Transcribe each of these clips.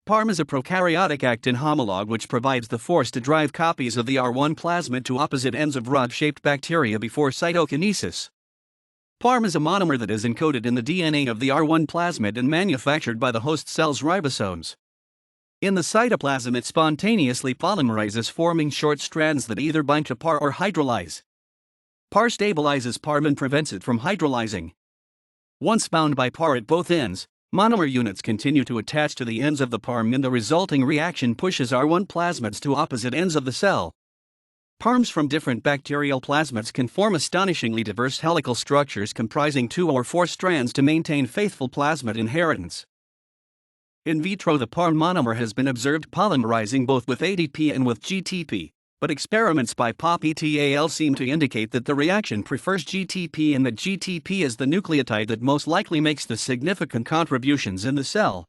Parm is a prokaryotic actin homologue which provides the force to drive copies of the R1 plasmid to opposite ends of rod-shaped bacteria before cytokinesis. Parm is a monomer that is encoded in the DNA of the R1 plasmid and manufactured by the host cell's ribosomes. In the cytoplasm, it spontaneously polymerizes, forming short strands that either bind to Par or hydrolyze. Par stabilizes Parm and prevents it from hydrolyzing. Once bound by Par at both ends, monomer units continue to attach to the ends of the Parm, and the resulting reaction pushes R1 plasmids to opposite ends of the cell. Parms from different bacterial plasmids can form astonishingly diverse helical structures comprising 2 or 4 strands to maintain faithful plasmid inheritance. In vitro, the Parm monomer has been observed polymerizing both with ADP and with GTP, but experiments by Pop et al. Seem to indicate that the reaction prefers GTP and that GTP is the nucleotide that most likely makes the significant contributions in the cell.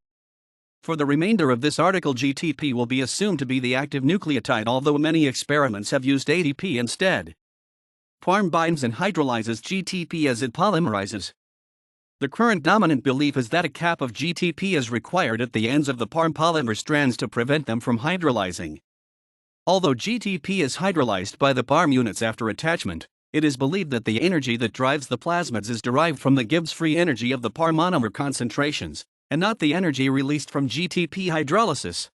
For the remainder of this article, GTP will be assumed to be the active nucleotide, although many experiments have used ADP instead. Parm binds and hydrolyzes GTP as it polymerizes. The current dominant belief is that a cap of GTP is required at the ends of the Parm polymer strands to prevent them from hydrolyzing. Although GTP is hydrolyzed by the Parm units after attachment, it is believed that the energy that drives the plasmids is derived from the Gibbs free energy of the Parm monomer concentrations, and not the energy released from GTP hydrolysis.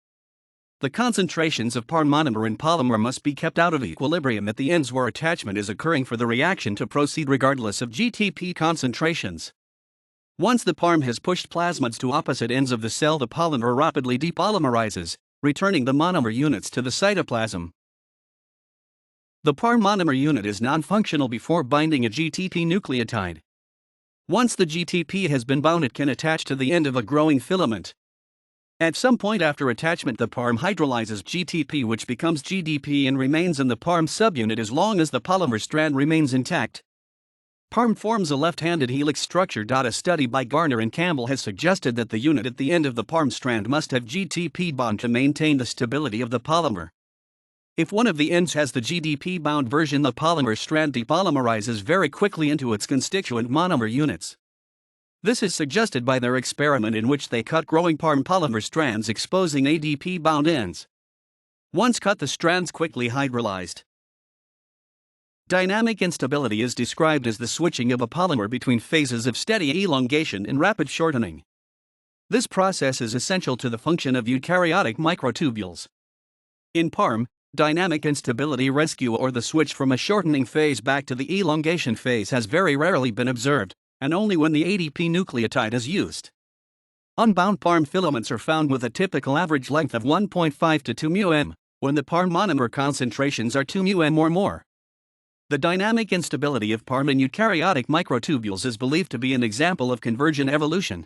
The concentrations of Parm monomer in polymer must be kept out of equilibrium at the ends where attachment is occurring for the reaction to proceed regardless of GTP concentrations. Once the Parm has pushed plasmids to opposite ends of the cell, the polymer rapidly depolymerizes, returning the monomer units to the cytoplasm. The Parm monomer unit is non-functional before binding a GTP nucleotide. Once the GTP has been bound, it can attach to the end of a growing filament. At some point after attachment, the Parm hydrolyzes GTP, which becomes GDP and remains in the Parm subunit as long as the polymer strand remains intact. Parm forms a left-handed helix structure. A study by Garner and Campbell has suggested that the unit at the end of the Parm strand must have GTP bond to maintain the stability of the polymer. If one of the ends has the GDP-bound version, the polymer strand depolymerizes very quickly into its constituent monomer units. This is suggested by their experiment in which they cut growing Parm polymer strands, exposing ADP-bound ends. Once cut, the strands quickly hydrolyzed. Dynamic instability is described as the switching of a polymer between phases of steady elongation and rapid shortening. This process is essential to the function of eukaryotic microtubules. In Parm, dynamic instability rescue, or the switch from a shortening phase back to the elongation phase, has very rarely been observed, and only when the ADP nucleotide is used. Unbound Parm filaments are found with a typical average length of 1.5 to 2 μm, when the Parm monomer concentrations are 2 μm or more. The dynamic instability of Parm in eukaryotic microtubules is believed to be an example of convergent evolution.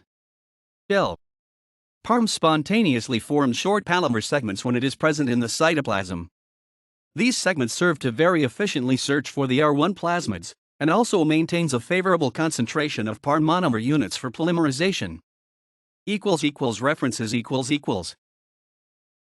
Parm spontaneously forms short polymer segments when it is present in the cytoplasm. These segments serve to very efficiently search for the R1 plasmids, and also maintains a favorable concentration of Parm monomer units for polymerization. References